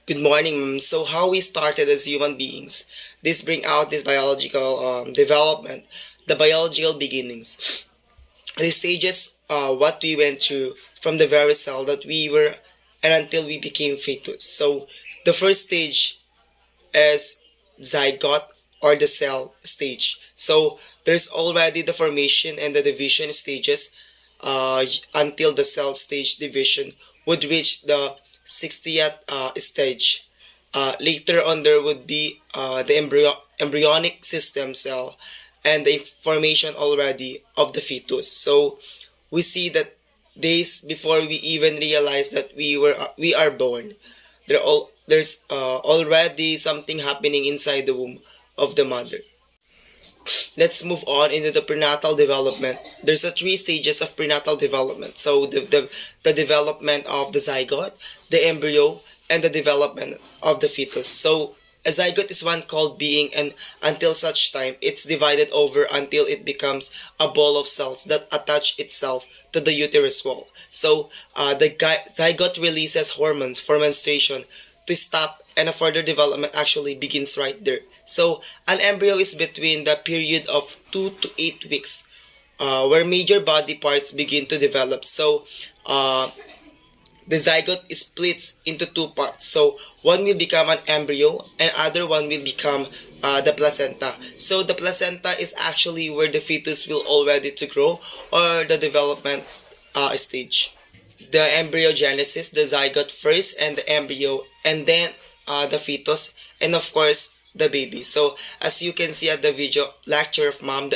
Good morning, ma'am. So how we started as human beings, this bring out this biological development, the biological beginnings, the stages, what we went through from the very cell that we were and until we became fetus. So the first stage is zygote or the cell stage. So there's already the formation and the division stages until the cell stage division would reach the 60th stage. Later on, there would be the embryonic system cell and the formation already of the fetus. So we see that days before we even realize that we are born, there's already something happening inside the womb of the mother. Let's move on into the prenatal development. There's a three stages of prenatal development. So the development of the zygote, the embryo, and the development of the fetus. So a zygote is one called being, and until such time it's divided over until it becomes a ball of cells that attach itself to the uterus wall. So the zygote releases hormones for menstruation to stop, and a further development actually begins right there. So an embryo is between the period of 2 to 8 weeks where major body parts begin to develop. So the zygote is splits into two parts. So one will become an embryo and other one will become the placenta. So the placenta is actually where the fetus will already to grow, or the development stage. The embryogenesis, the zygote first and the embryo, and then the fetus, and of course the baby. So as you can see at the video lecture of mom,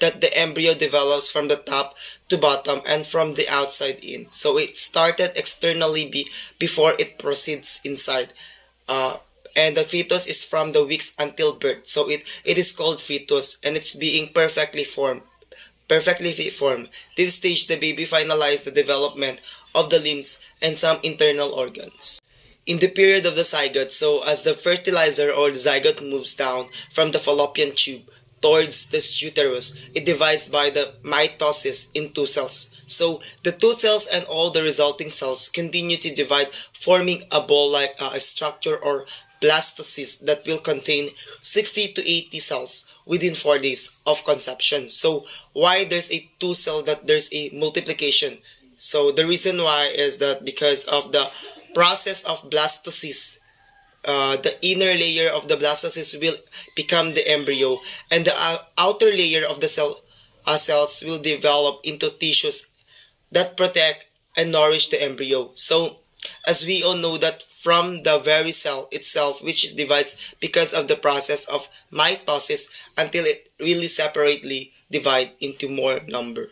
that the embryo develops from the top to bottom and from the outside in. So it started externally before it proceeds inside. And the fetus is from the weeks until birth. So it is called fetus, and it's being perfectly formed. This stage, the baby finalized the development of the limbs and some internal organs. In the period of the zygote, so as the fertilizer or the zygote moves down from the fallopian tube towards the uterus, it divides by the mitosis in two cells. So the two cells and all the resulting cells continue to divide, forming a ball-like structure or blastocyst that will contain 60 to 80 cells within 4 days of conception. So why there's a two cell, that there's a multiplication? So the reason why is that because of the process of blastocyst, the inner layer of the blastocyst will become the embryo, and the outer layer of the cells will develop into tissues that protect and nourish the embryo. So as we all know that from the very cell itself, which divides because of the process of mitosis until it really separately divide into more number.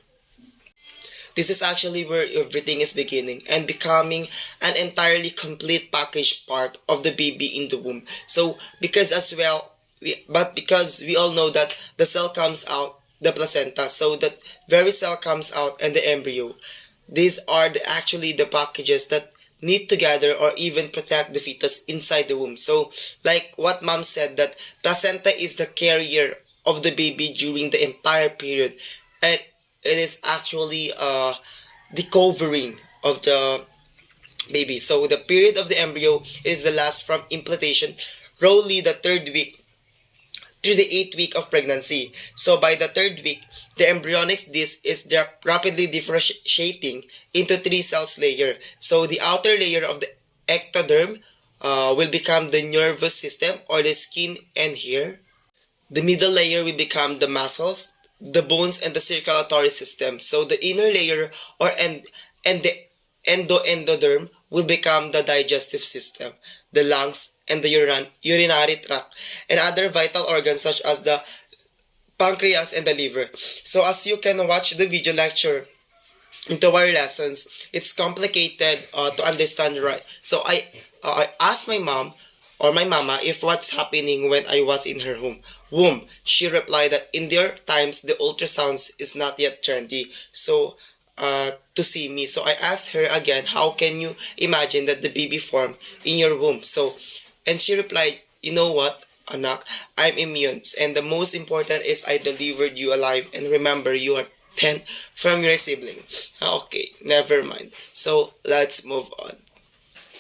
This is actually where everything is beginning and becoming an entirely complete packaged part of the baby in the womb. So because we all know that the cell comes out, the placenta, so that very cell comes out and the embryo. These are actually the packages that knit together or even protect the fetus inside the womb. So like what mom said, that placenta is the carrier of the baby during the entire period, and it is actually the covering of the baby. So the period of the embryo is the last from implantation, roughly the 3rd week to the 8th week of pregnancy. So by the 3rd week, the embryonic disc is rapidly differentiating into 3 cells layer. So the outer layer of the ectoderm will become the nervous system or the skin and hair. The middle layer will become the muscles, the bones, and the circulatory system. So the inner layer and the endoderm will become the digestive system, the lungs, and the urinary tract, and other vital organs such as the pancreas and the liver. So as you can watch the video lecture into our lessons, it's complicated to understand, right? So I asked my mom or my mama if what's happening when I was in her womb. She replied that in their times the ultrasounds is not yet trendy, so to see me. So I asked her again, how can you imagine that the baby formed in your womb? So and she replied, you know what, anak, I'm immune, and the most important is I delivered you alive, and remember, you are 10 from your sibling. Okay, never mind. So let's move on.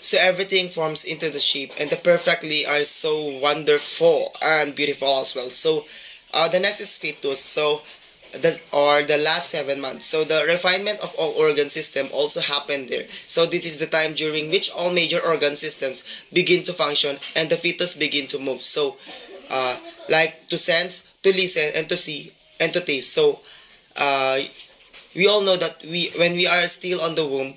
So everything forms into the shape, and the perfectly are so wonderful and beautiful as well. So the next is fetus. So the last 7 months. So the refinement of all organ system also happened there. So this is the time during which all major organ systems begin to function and the fetus begin to move. So uh, like to sense, to listen, and to see, and to taste. So uh, we all know that when we are still on the womb,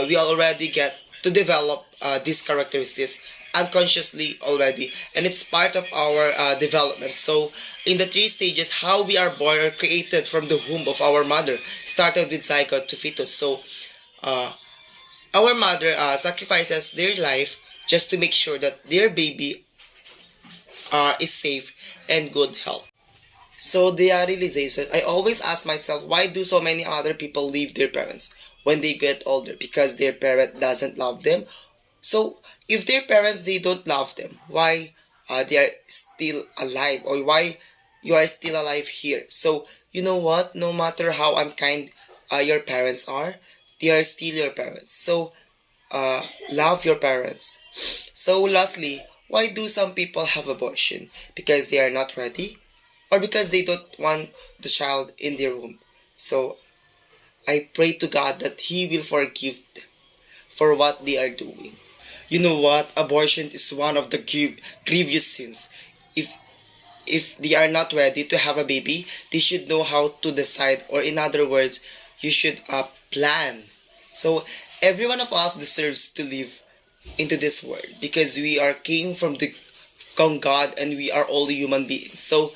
we already get to develop these characteristics unconsciously already, and it's part of our development. So in the three stages, how we are born or created from the womb of our mother started with zygote to fetus. So uh, our mother sacrifices their life just to make sure that their baby is safe and good health. So the realization, I always ask myself, why do so many other people leave their parents when they get older? Because their parent doesn't love them. So if their parents they don't love them, why they are still alive, or why you are still alive here? So you know what? No matter how unkind your parents are, they are still your parents. So love your parents. So lastly, why do some people have abortion? Because they are not ready, or because they don't want the child in their womb. So I pray to God that He will forgive them for what they are doing. You know what? Abortion is one of the grievous sins. If if they are not ready to have a baby, they should know how to decide, or in other words, you should plan. So every one of us deserves to live into this world because we are came from God, and we are all human beings. So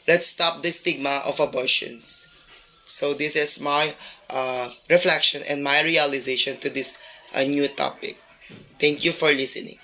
let's stop the stigma of abortions. So this is my reflection and my realization to this new topic. Thank you for listening.